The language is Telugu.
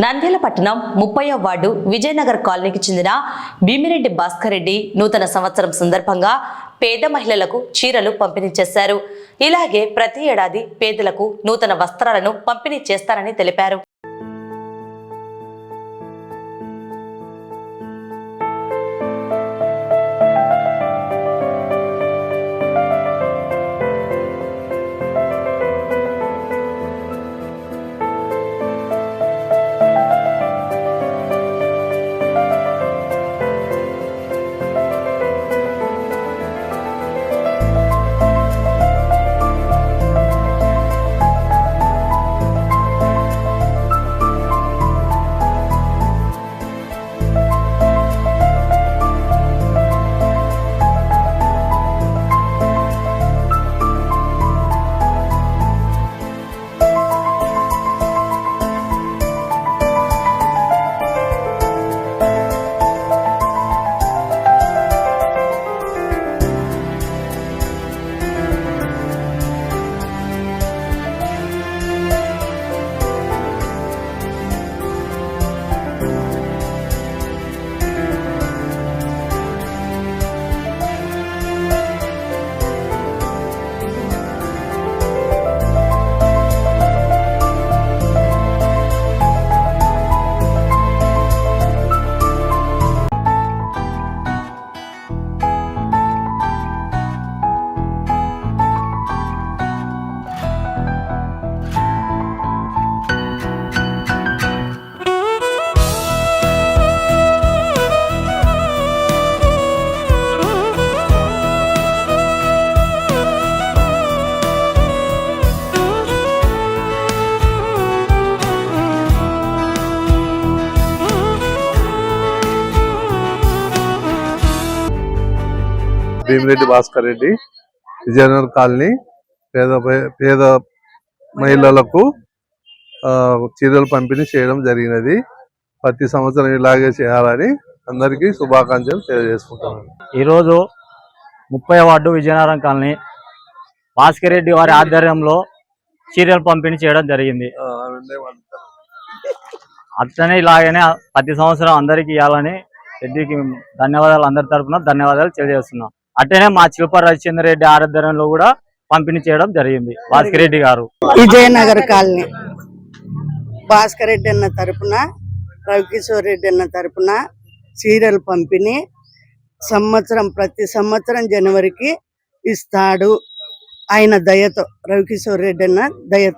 నంద్యాల పట్టణం 30వ వార్డు విజయనగర్ కాలనీకి చెందిన భీమిరెడ్డి భాస్కర్ రెడ్డి నూతన సంవత్సరం సందర్భంగా పేద మహిళలకు చీరలు పంపిణీ చేశారు. ఇలాగే ప్రతి ఏడాది పేదలకు నూతన వస్త్రాలను పంపిణీ చేస్తారని తెలిపారు. భీమిరెడ్డి భాస్కర్ రెడ్డి విజయనగర్ కాలనీ పేద మహిళలకు చీరలు పంపిణీ చేయడం జరిగినది. ప్రతి సంవత్సరం ఇలాగే చేయాలని అందరికీ శుభాకాంక్షలు తెలియజేసుకుంటున్నాను. ఈరోజు 30వ వార్డు విజయనగరం కాలనీ భాస్కర్ రెడ్డి వారి ఆధ్వర్యంలో చీరలు పంపిణీ చేయడం జరిగింది. అట్లనే ఇలాగనే ప్రతి సంవత్సరం అందరికి ఇవ్వాలని రెడ్డికి ధన్యవాదాలు, అందరి తరఫున ధన్యవాదాలు తెలియజేస్తున్నాం. అట్లనే మా చిలుప రవిచంద్ర రెడ్డి ఆధ్వర్యంలో కూడా పంపిణీ చేయడం జరిగింది. భాస్కర్ రెడ్డి గారు విజయనగర్ కాలనీ భాస్కర్ రెడ్డి అన్న తరపున రవికిషోర్ రెడ్డి అన్న తరపున చీరలు పంపిణీ ప్రతి సంవత్సరం జనవరికి ఇస్తాడు. ఆయన దయతో, రవికిషోర్ రెడ్డి అన్న దయతో.